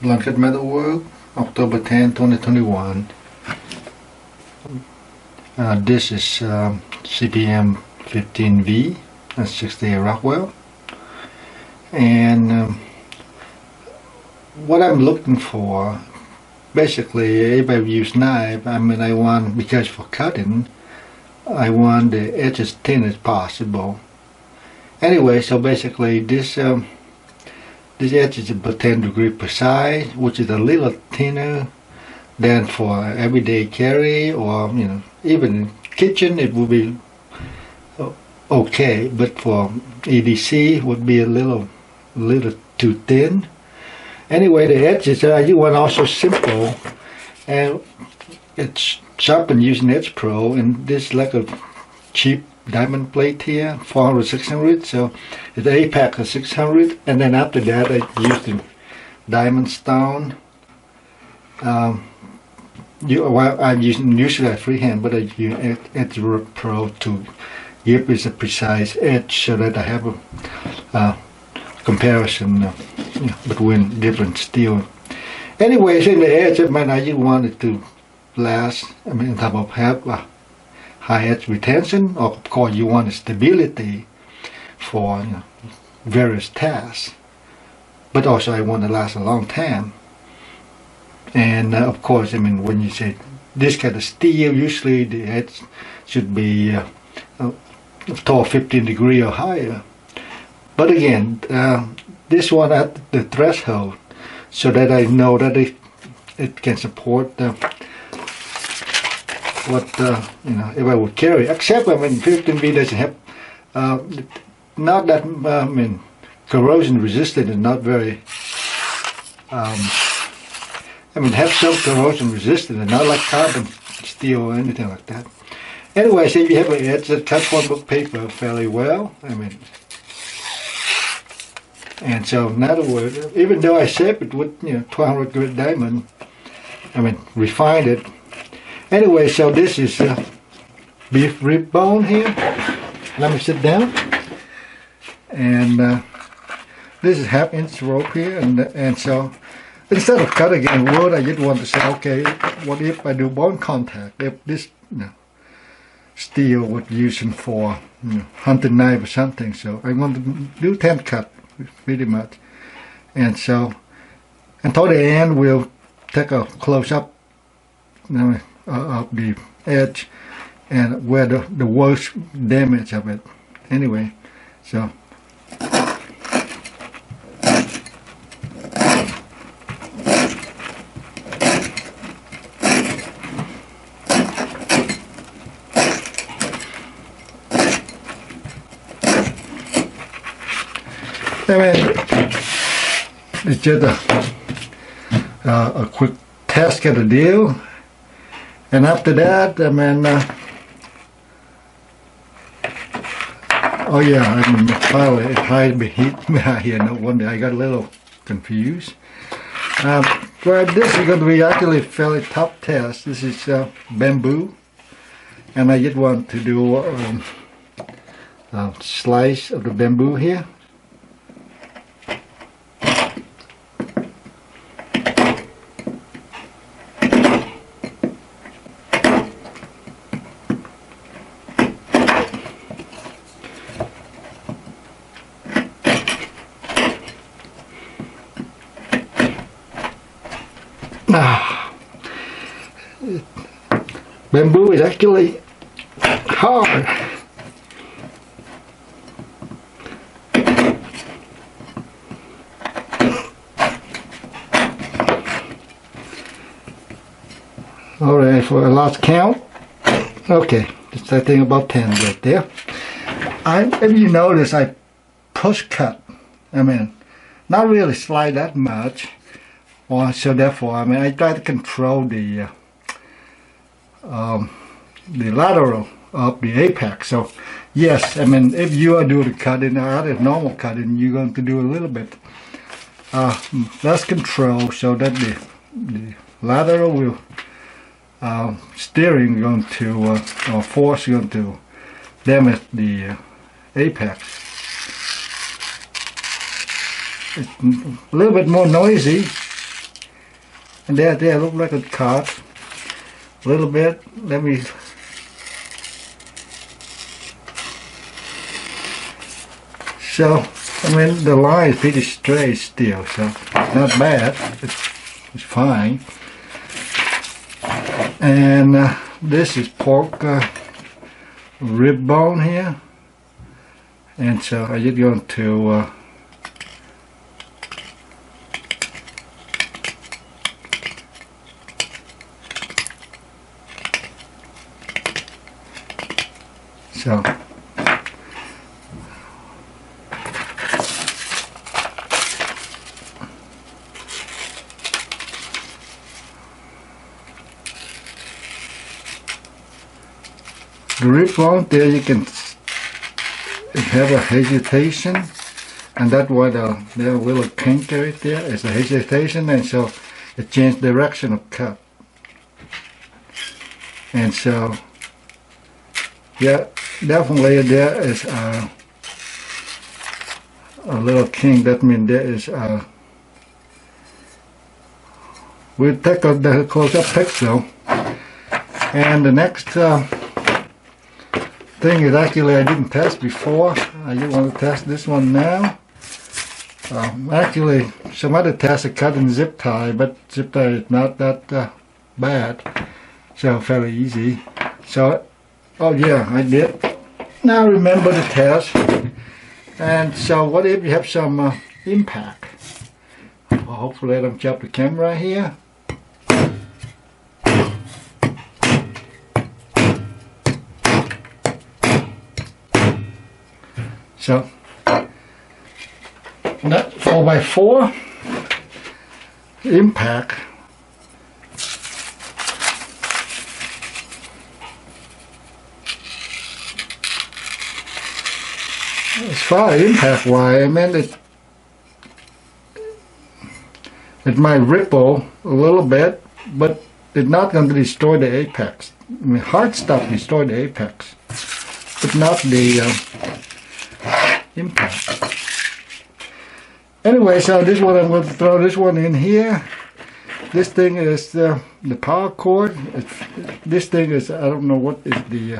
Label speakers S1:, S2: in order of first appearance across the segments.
S1: BluntCut MetalWorks, October 10, 2021. This is CPM 15V, that's 60 Rockwell. And what I'm looking for, basically, if I use knife, I want, because for cutting, I want the edge as thin as possible. Anyway, so basically this edge is about 10 degrees precise, which is a little thinner than for everyday carry, or even in kitchen it would be okay, but for EDC would be a little too thin. Anyway, the edges you want also simple, and it's sharpened using Edge Pro, and this is like a cheap diamond plate here, 400 600, so it's APAC of 600, and then after that I used the diamond stone. I'm using usually a freehand, but I use Edge Pro to give it a precise edge so that I have a comparison between different steel. Anyways, in the edge, I just want it to last. On top of have high edge retention, or of course you want stability for various tasks, but also I want to last a long time. And of course, when you say this kind of steel, usually the edge should be tall 15 degrees or higher. But again, this one at the threshold, so that I know that it can support what if I would carry. Except 15V doesn't have not that corrosion resistant, and not very have some corrosion resistant, and not like carbon steel or anything like that. Anyway, so if you have an edge that cuts one book paper fairly well, and so in other words, even though I shape it with 1200 grit diamond, refined it. Anyway, so this is beef rib bone here. Let me sit down. And this is 1/2 inch rope here, and so instead of cutting in wood, I just want to say, okay, what if I do bone contact? If this steel would using for hunting knife or something, so I want to do 10 cut pretty much. And so, and toward the end, we'll take a close up of the edge and where the worst damage of it. Anyway, so it's just a quick test kind of deal. And after that, oh yeah, finally it hide behind here. No wonder I got a little confused. But this is going to be actually a fairly tough test. This is bamboo, and I just want to do a slice of the bamboo here. Bamboo is actually hard. Alright, for a last count. Okay, just that thing about 10 right there. If you notice, I push cut. Not really slide that much. So therefore, I try to control the lateral of the apex. So yes, if you are doing the cutting, other normal cutting, you're going to do a little bit less control, so that the lateral will steering going to or force going to damage the apex. It's a little bit more noisy, And there, look like it cut a little bit. Let me. So, I mean, the line is pretty straight still, so not bad. It's fine. And this is pork rib bone here. And so I'm just going to so the rib bone there, you can have a hesitation, and that's why the little kink right there is a hesitation, and so it changes direction of cut. And so, yeah, definitely there is a little kink. That means there is a. We'll take the close-up picture, and the next thing is actually I didn't test before. I just want to test this one now. Actually, some other tests are cut in zip tie, but zip tie is not that bad, so fairly easy. So, oh yeah, I did. Now remember the test. And so, what if you have some impact? Well, hopefully I don't chop the camera here. So, that 4x4 impact as far as impact wise, I mean it might ripple a little bit, but it's not going to destroy the apex. I mean, hard stuff destroy the apex, but not the impact. Anyway, so this one I'm going to throw this one in here. This thing is the power cord. This thing is, I don't know what is the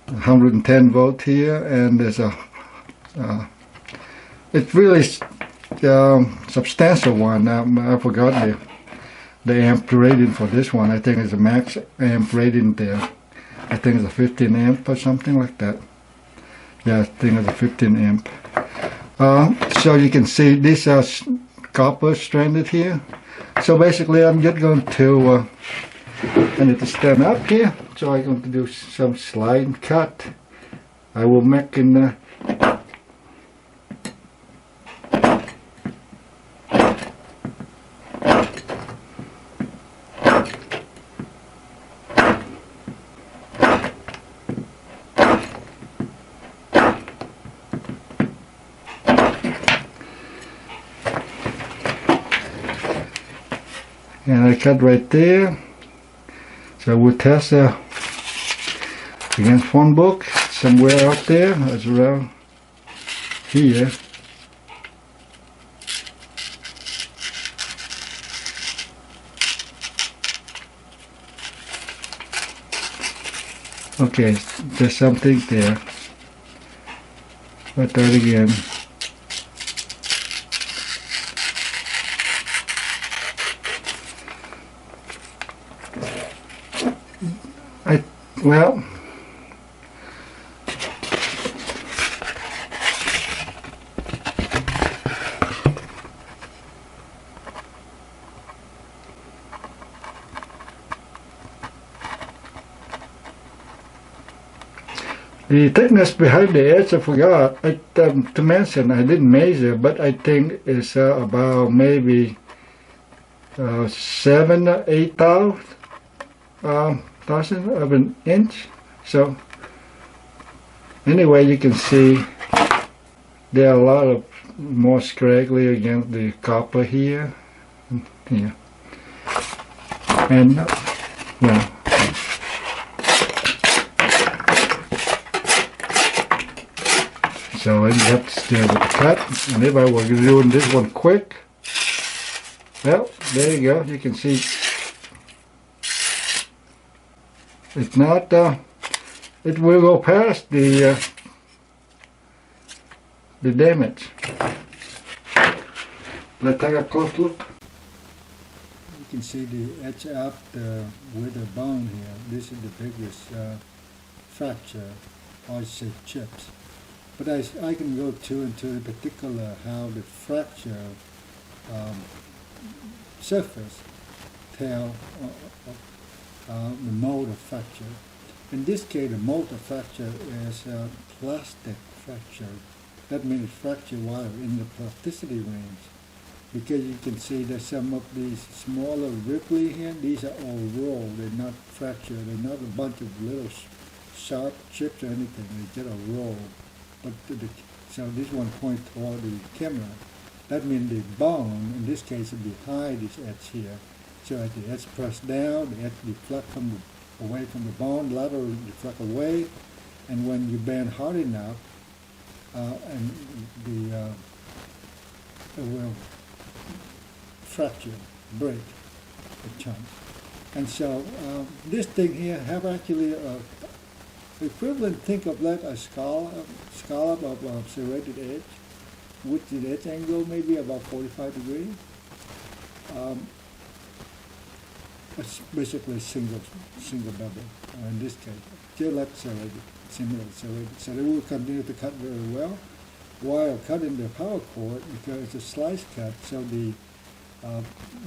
S1: 110 volt here, and there's a it's really substantial one. I forgot the amp rating for this one. I think it's a max amp rating there. I think it's a 15 amp or something like that. Yeah, I think it's a 15 amp. So you can see these are copper stranded here. So basically I'm just going to, I need to stand up here. So I'm going to do some slide and cut. I will make in and I cut right there. So we'll test against phone book somewhere out there as well here. Okay, there's something there. Let's try it again. Well, the thickness behind the edge, I forgot to mention. I didn't measure, but I think it's about maybe 7 or 8 thousandth of an inch. So anyway, you can see there are a lot of more scraggly against the copper here. Yeah. And well, so I have to stay with the cut. And if I were doing this one quick, Well, there you go. You can see it's not. It will go past the damage. Let's take a close look. You can see the edge up with the bone here. This is the biggest fracture, or I say chips. But I can go into particular how the fracture surface tell the mode of fracture. In this case, the mode of fracture is plastic fracture. That means fracture while in the plasticity range. Because you can see that some of these smaller ripply here, these are all raw. They're not fractured. They're not a bunch of little sharp chips or anything. They just a roll. But so this one points toward the camera. That means the bone, in this case, is behind this edge here. So as the edge pressed down, the edge deflect away from the bone, laterally deflect away, and when you bend hard enough, and it will fracture, break a chunk. And so this thing here have actually equivalent, think of that as scallop of serrated edge, with the edge angle maybe about 45 degrees. It's basically single bevel in this case. Just like serrated, similar serrated. So they will continue to cut very well while cutting the power cord because it's a slice cut. So the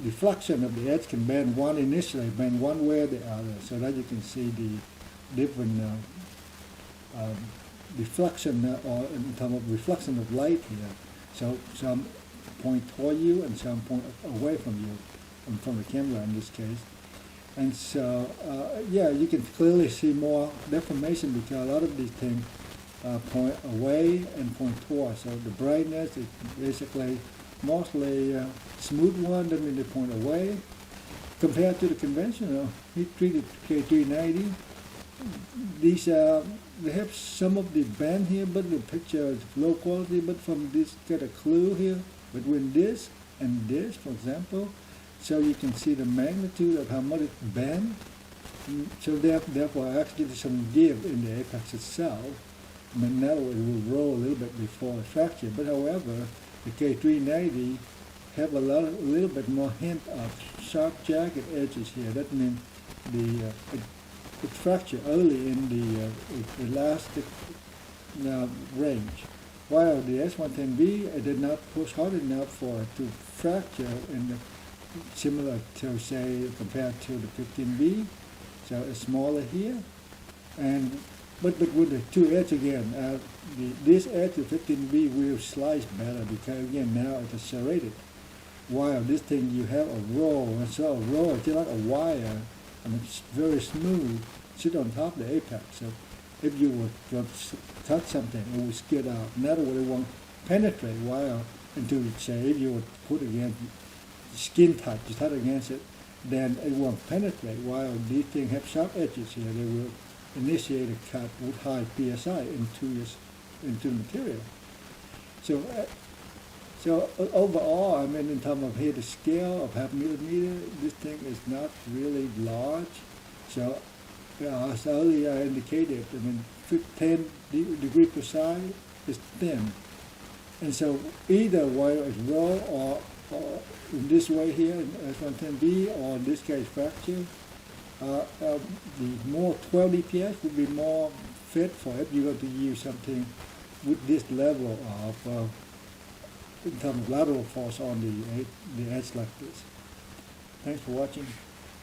S1: deflection of the edge can bend one initially, bend one way or the other, so that you can see the different deflection or in terms of reflection of light here. So some point toward you and some point away from you, and from the camera in this case. And so, yeah, you can clearly see more deformation because a lot of these things point away and point toward. So the brightness is basically mostly smooth one, that means they point away. Compared to the conventional heat-treated K390, these they have some of the bend here, but the picture is low quality. But from this, get a clue here between this and this, for example. So you can see the magnitude of how much it bends. So therefore, actually there's some give in the apex itself. I mean, now it will roll a little bit before it fracture. But however, the K390 have a little bit more hint of sharp jagged edges here. That means it fractured early in the elastic range. While the S110B did not push hard enough for it to fracture in the similar to, say, compared to the 15B, so it's smaller here, and but with the two edge again, this edge of 15B will slice better because again now it's serrated. While this thing you have a roll, and so a roll is just like a wire, and it's very smooth, sit on top of the apex. So if you were to touch something, it will skid out. In other words, it won't penetrate wire into, say, if you would put against skin touch, you touch against it, then it won't penetrate. While these things have sharp edges here, they will initiate a cut with high PSI into the material. So overall, I mean, in terms of head scale of half millimeter, this thing is not really large. So as earlier I indicated, I mean, 10 degrees precise is thin. And so either wire is raw or in this way here, in S110B, or in this case fracture, the more 12 DPS would be more fit for if you want to use something with this level of in terms of lateral force on the edge like this. Thanks for watching.